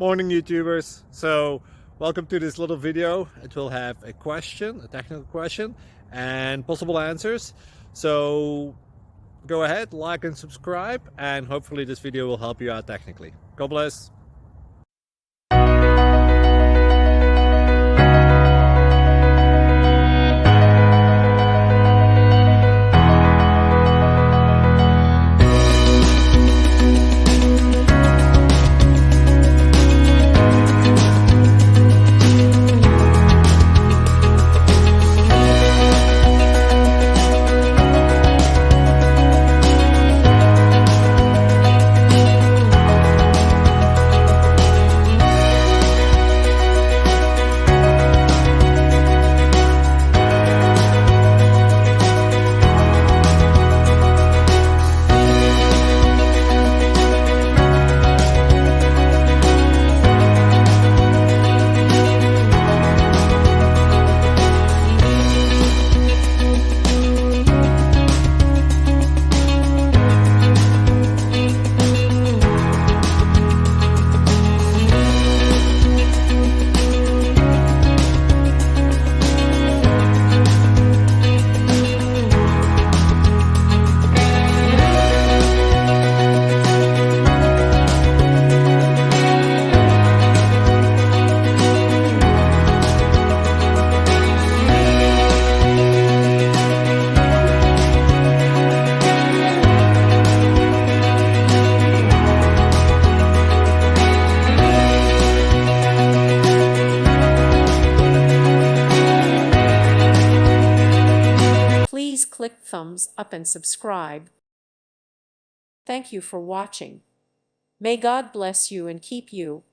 Morning YouTubers. So welcome to this little video. It will have a question, a technical question, and possible answers. So go ahead, like and subscribe, and hopefully this video will help you out technically. God bless. Please click thumbs up and subscribe. Thank you for watching. May God bless you and keep you.